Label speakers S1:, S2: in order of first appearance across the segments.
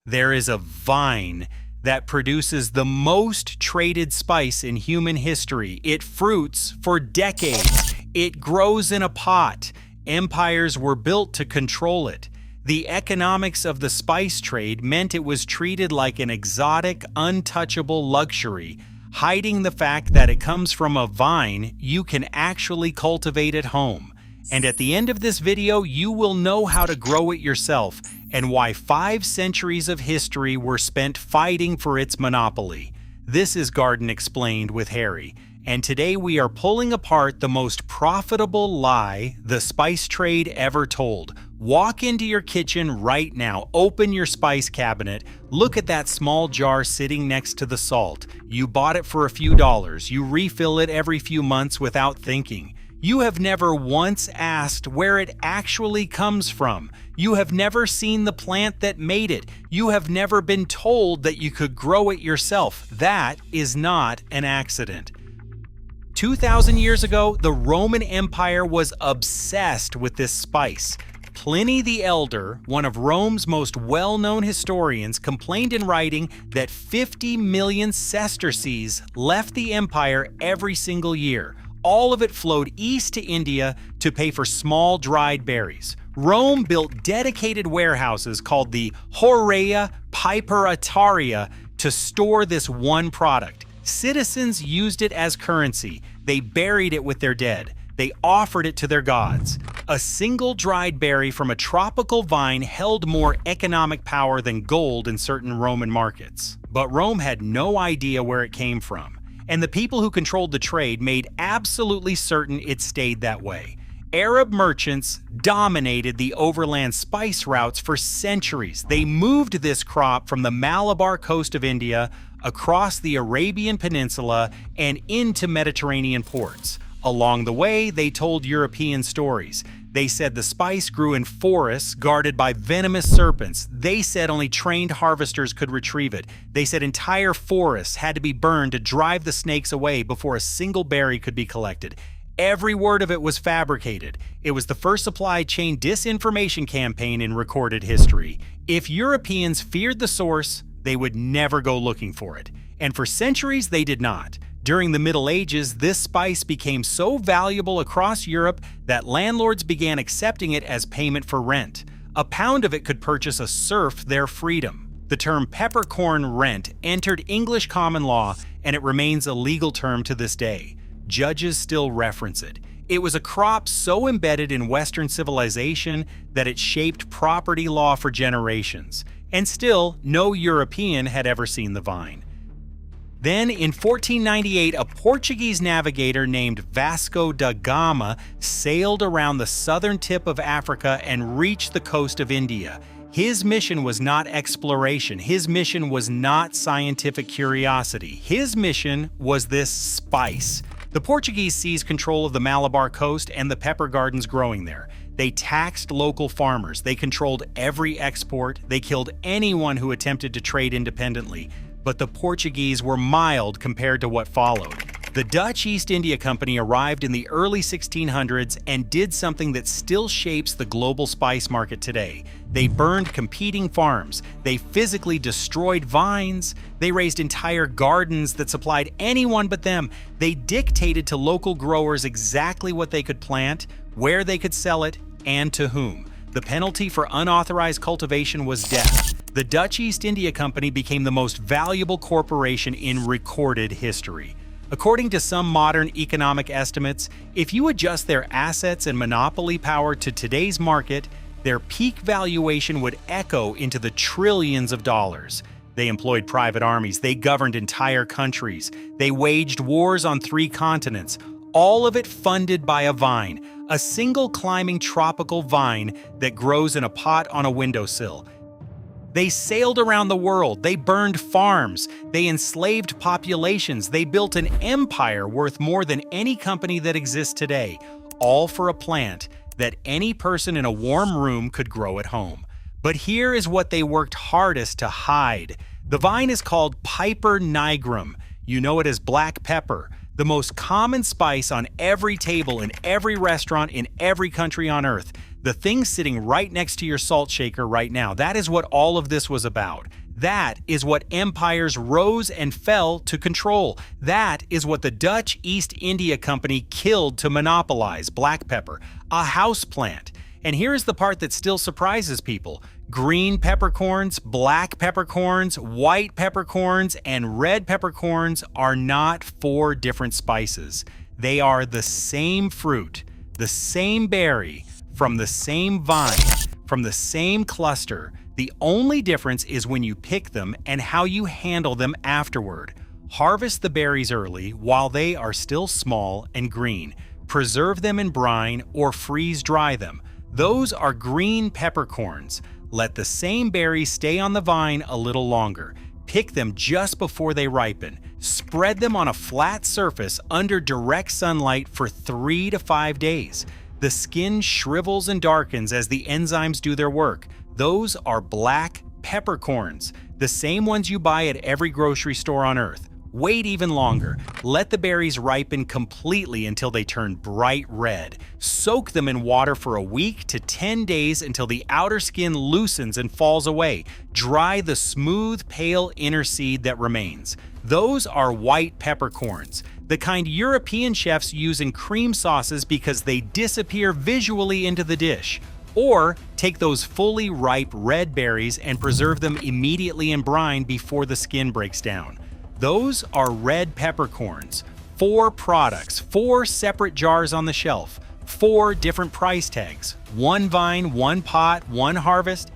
S1: There is a vine that produces the most traded spice in human history. It fruits for decades. It grows in a pot. Empires were built to control it. The economics of the spice trade meant it was treated like an exotic, untouchable luxury, hiding the fact that it comes from a vine you can actually cultivate at home. And at the end of this video, you will know how to grow it yourself and why 5 centuries of history were spent fighting for its monopoly. This is Garden Explained with Harry, and today we are pulling apart the most profitable lie the spice trade ever told. Walk into your kitchen right now, open your spice cabinet, look at that small jar sitting next to the salt. You bought it for a few dollars, you refill it every few months without thinking. You have never once asked where it actually comes from. You have never seen the plant that made it. You have never been told that you could grow it yourself. That is not an accident. 2,000 years ago, the Roman Empire was obsessed with this spice. Pliny the Elder, one of Rome's most well-known historians, complained in writing that 50 million sesterces left the empire every single year. All of it flowed east to India to pay for small dried berries. Rome built dedicated warehouses called the Horea Piperataria to store this one product. Citizens used it as currency. They buried it with their dead. They offered it to their gods. A single dried berry from a tropical vine held more economic power than gold in certain Roman markets. But Rome had no idea where it came from. And the people who controlled the trade made absolutely certain it stayed that way. Arab merchants dominated the overland spice routes for centuries. They moved this crop from the Malabar coast of India across the Arabian Peninsula and into Mediterranean ports. Along the way, they told European stories. They said the spice grew in forests guarded by venomous serpents. They said only trained harvesters could retrieve it. They said entire forests had to be burned to drive the snakes away before a single berry could be collected. Every word of it was fabricated. It was the first supply chain disinformation campaign in recorded history. If Europeans feared the source, they would never go looking for it. And for centuries, they did not. During the Middle Ages, this spice became so valuable across Europe that landlords began accepting it as payment for rent. A pound of it could purchase a serf their freedom. The term peppercorn rent entered English common law, and it remains a legal term to this day. Judges still reference it. It was a crop so embedded in Western civilization that it shaped property law for generations. And still, no European had ever seen the vine. Then, in 1498, a Portuguese navigator named Vasco da Gama sailed around the southern tip of Africa and reached the coast of India. His mission was not exploration. His mission was not scientific curiosity. His mission was this spice. The Portuguese seized control of the Malabar coast and the pepper gardens growing there. They taxed local farmers. They controlled every export. They killed anyone who attempted to trade independently. But the Portuguese were mild compared to what followed. The Dutch East India Company arrived in the early 1600s and did something that still shapes the global spice market today. They burned competing farms. They physically destroyed vines. They raised entire gardens that supplied anyone but them. They dictated to local growers exactly what they could plant, where they could sell it, and to whom. The penalty for unauthorized cultivation was death. The Dutch East India Company became the most valuable corporation in recorded history. According to some modern economic estimates, if you adjust their assets and monopoly power to today's market, their peak valuation would echo into the trillions of dollars. They employed private armies, they governed entire countries, they waged wars on 3 continents, all of it funded by a vine, a single climbing tropical vine that grows in a pot on a windowsill. They sailed around the world, they burned farms, they enslaved populations, they built an empire worth more than any company that exists today, all for a plant that any person in a warm room could grow at home. But here is what they worked hardest to hide. The vine is called piper nigrum. You know it as black pepper, the most common spice on every table in every restaurant in every country on earth. The thing sitting right next to your salt shaker right now, that is what all of this was about. That is what empires rose and fell to control. That is what the Dutch East India Company killed to monopolize black pepper, a houseplant. And here's the part that still surprises people. Green peppercorns, black peppercorns, white peppercorns, and red peppercorns are not four different spices. They are the same fruit, the same berry, from the same vine, from the same cluster. The only difference is when you pick them and how you handle them afterward. Harvest the berries early while they are still small and green. Preserve them in brine or freeze dry them. Those are green peppercorns. Let the same berries stay on the vine a little longer. Pick them just before they ripen. Spread them on a flat surface under direct sunlight for 3 to 5 days. The skin shrivels and darkens as the enzymes do their work. Those are black peppercorns, the same ones you buy at every grocery store on earth. Wait even longer. Let the berries ripen completely until they turn bright red. Soak them in water for a week to 10 days until the outer skin loosens and falls away. Dry the smooth, pale inner seed that remains. Those are white peppercorns, the kind European chefs use in cream sauces because they disappear visually into the dish. Or take those fully ripe red berries and preserve them immediately in brine before the skin breaks down. Those are red peppercorns. 4 products, 4 separate jars on the shelf, 4 different price tags, 1 vine, 1 pot, 1 harvest.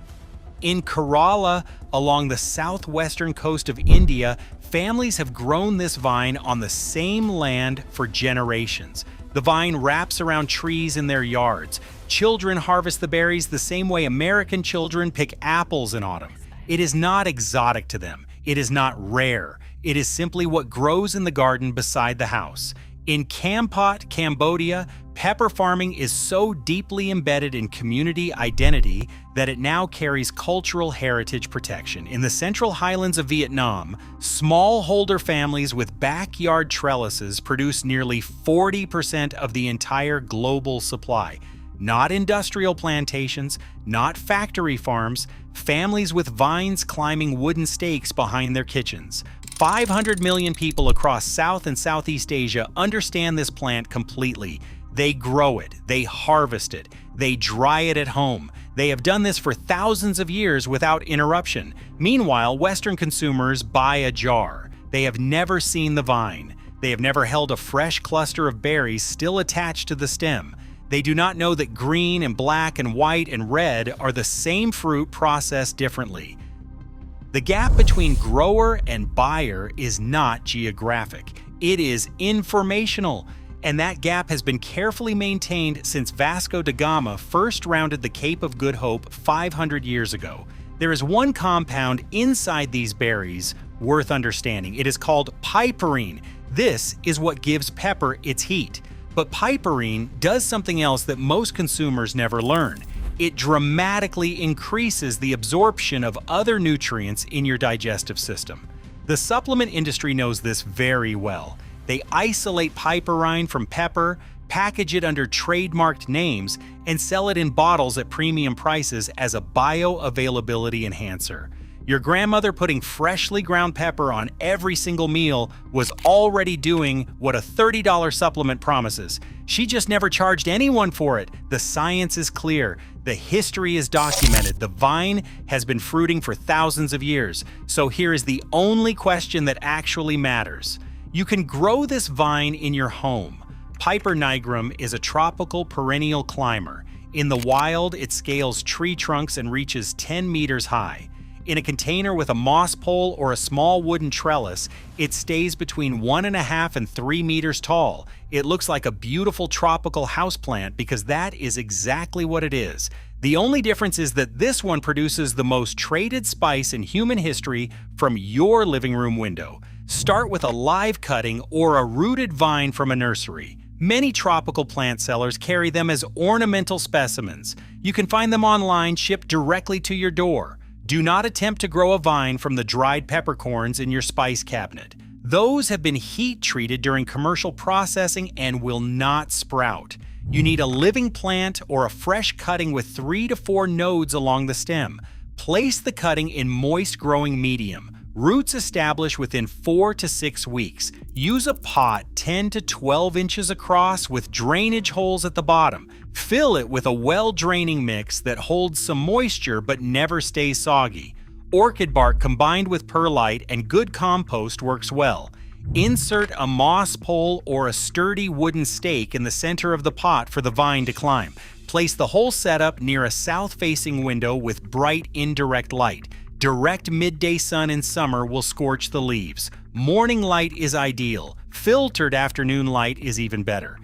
S1: In Kerala, along the southwestern coast of India, families have grown this vine on the same land for generations. The vine wraps around trees in their yards. Children harvest the berries the same way American children pick apples in autumn. It is not exotic to them. It is not rare. It is simply what grows in the garden beside the house. In Kampot, Cambodia, pepper farming is so deeply embedded in community identity that it now carries cultural heritage protection. In the central highlands of Vietnam, smallholder families with backyard trellises produce nearly 40% of the entire global supply. Not industrial plantations, not factory farms, families with vines climbing wooden stakes behind their kitchens. 500 million people across South and Southeast Asia understand this plant completely. They grow it, they harvest it, they dry it at home. They have done this for thousands of years without interruption. Meanwhile, Western consumers buy a jar. They have never seen the vine. They have never held a fresh cluster of berries still attached to the stem. They do not know that green and black and white and red are the same fruit processed differently. The gap between grower and buyer is not geographic. It is informational. And that gap has been carefully maintained since Vasco da Gama first rounded the Cape of Good Hope 500 years ago. There is one compound inside these berries worth understanding. It is called piperine. This is what gives pepper its heat. But piperine does something else that most consumers never learn. It dramatically increases the absorption of other nutrients in your digestive system. The supplement industry knows this very well. They isolate piperine from pepper, package it under trademarked names, and sell it in bottles at premium prices as a bioavailability enhancer. Your grandmother putting freshly ground pepper on every single meal was already doing what a $30 supplement promises. She just never charged anyone for it. The science is clear. The history is documented. The vine has been fruiting for thousands of years. So here is the only question that actually matters. You can grow this vine in your home. Piper nigrum is a tropical perennial climber. In the wild, it scales tree trunks and reaches 10 meters high. In a container with a moss pole or a small wooden trellis, it stays between 1.5 and 3 meters tall. It looks like a beautiful tropical houseplant because that is exactly what it is. The only difference is that this one produces the most traded spice in human history from your living room window. Start with a live cutting or a rooted vine from a nursery. Many tropical plant sellers carry them as ornamental specimens. You can find them online shipped directly to your door. Do not attempt to grow a vine from the dried peppercorns in your spice cabinet. Those have been heat treated during commercial processing and will not sprout. You need a living plant or a fresh cutting with 3 to 4 nodes along the stem. Place the cutting in moist growing medium. Roots establish within 4 to 6 weeks. Use a pot 10 to 12 inches across with drainage holes at the bottom. Fill it with a well-draining mix that holds some moisture but never stays soggy. Orchid bark combined with perlite and good compost works well. Insert a moss pole or a sturdy wooden stake in the center of the pot for the vine to climb. Place the whole setup near a south-facing window with bright indirect light. Direct midday sun in summer will scorch the leaves. Morning light is ideal. Filtered afternoon light is even better.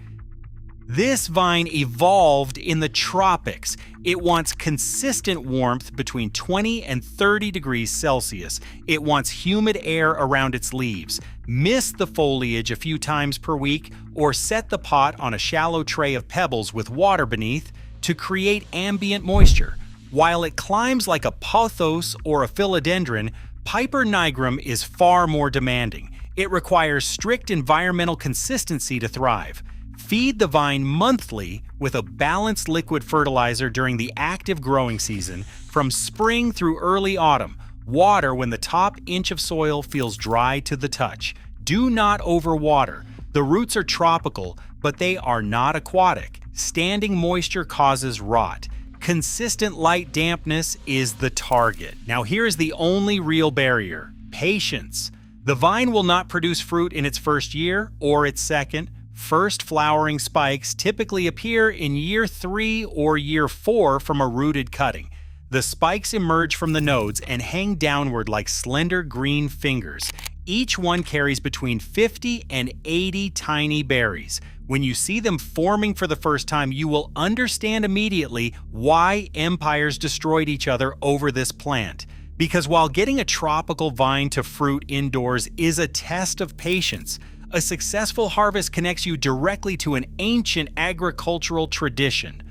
S1: This vine evolved in the tropics. It wants consistent warmth between 20 and 30 degrees Celsius. It wants humid air around its leaves. Mist the foliage a few times per week or set the pot on a shallow tray of pebbles with water beneath to create ambient moisture. While it climbs like a pothos or a philodendron, Piper nigrum is far more demanding. It requires strict environmental consistency to thrive. Feed the vine monthly with a balanced liquid fertilizer during the active growing season, from spring through early autumn. Water when the top inch of soil feels dry to the touch. Do not overwater. The roots are tropical, but they are not aquatic. Standing moisture causes rot. Consistent light dampness is the target. Now here's the only real barrier: patience. The vine will not produce fruit in its first year or its second. First flowering spikes typically appear in year 3 or year 4 from a rooted cutting. The spikes emerge from the nodes and hang downward like slender green fingers. Each one carries between 50 and 80 tiny berries. When you see them forming for the first time, you will understand immediately why empires destroyed each other over this plant. Because while getting a tropical vine to fruit indoors is a test of patience, a successful harvest connects you directly to an ancient agricultural tradition.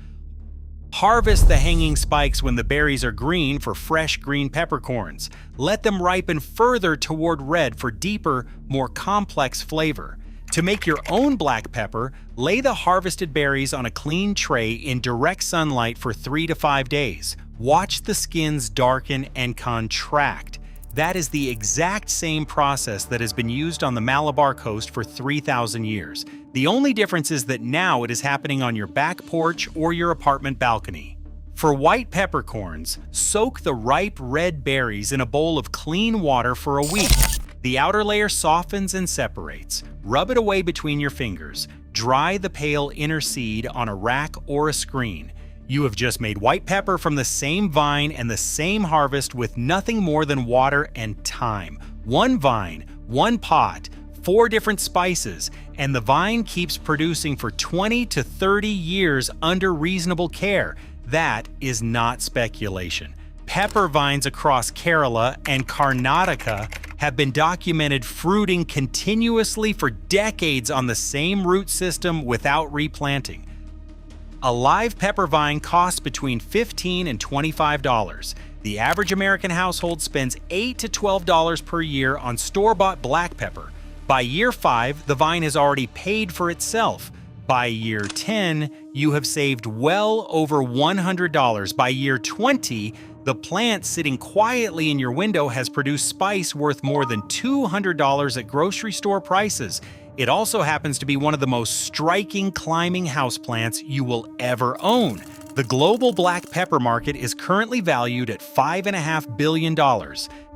S1: Harvest the hanging spikes when the berries are green for fresh green peppercorns. Let them ripen further toward red for deeper, more complex flavor. To make your own black pepper, lay the harvested berries on a clean tray in direct sunlight for 3 to 5 days. Watch the skins darken and contract. That is the exact same process that has been used on the Malabar coast for 3,000 years. The only difference is that now it is happening on your back porch or your apartment balcony. For white peppercorns, soak the ripe red berries in a bowl of clean water for a week. The outer layer softens and separates. Rub it away between your fingers. Dry the pale inner seed on a rack or a screen. You have just made white pepper from the same vine and the same harvest with nothing more than water and time. One vine, one pot, 4 different spices, and the vine keeps producing for 20 to 30 years under reasonable care. That is not speculation. Pepper vines across Kerala and Karnataka have been documented fruiting continuously for decades on the same root system without replanting. A live pepper vine costs between $15 and $25. The average American household spends $8 to $12 per year on store-bought black pepper. By year 5, the vine has already paid for itself. By year 10, you have saved well over $100. By year 20, the plant sitting quietly in your window has produced spice worth more than $200 at grocery store prices. It also happens to be one of the most striking climbing houseplants you will ever own. The global black pepper market is currently valued at $5.5 billion.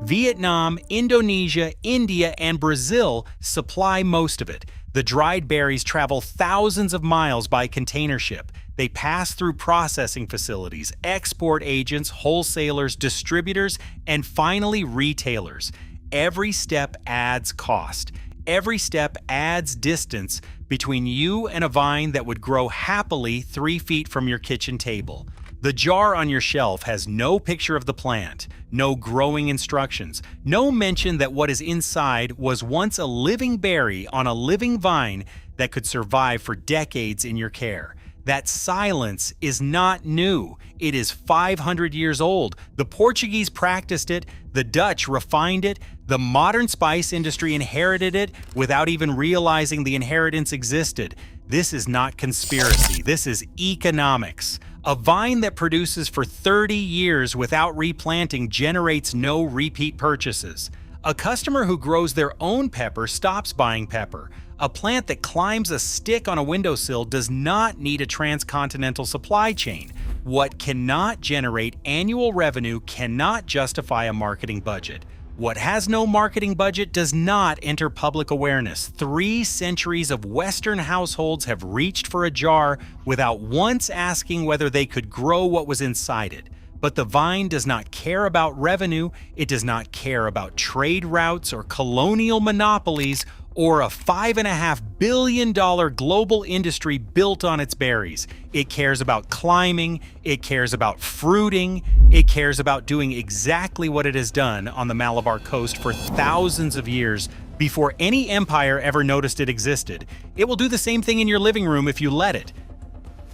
S1: Vietnam, Indonesia, India, and Brazil supply most of it. The dried berries travel thousands of miles by container ship. They pass through processing facilities, export agents, wholesalers, distributors, and finally retailers. Every step adds cost. Every step adds distance between you and a vine that would grow happily 3 feet from your kitchen table. The jar on your shelf has no picture of the plant, no growing instructions, no mention that what is inside was once a living berry on a living vine that could survive for decades in your care. That silence is not new. It is 500 years old. The Portuguese practiced it, the Dutch refined it, The modern spice industry inherited it without even realizing the inheritance existed. This is not conspiracy, this is economics. A vine that produces for 30 years without replanting generates no repeat purchases. A customer who grows their own pepper stops buying pepper. A plant that climbs a stick on a windowsill does not need a transcontinental supply chain. What cannot generate annual revenue cannot justify a marketing budget. What has no marketing budget does not enter public awareness. 3 centuries of Western households have reached for a jar without once asking whether they could grow what was inside it. But the vine does not care about revenue, it does not care about trade routes or colonial monopolies, or a $5.5 billion global industry built on its berries. It cares about climbing, it cares about fruiting, it cares about doing exactly what it has done on the Malabar coast for thousands of years before any empire ever noticed it existed. It will do the same thing in your living room if you let it.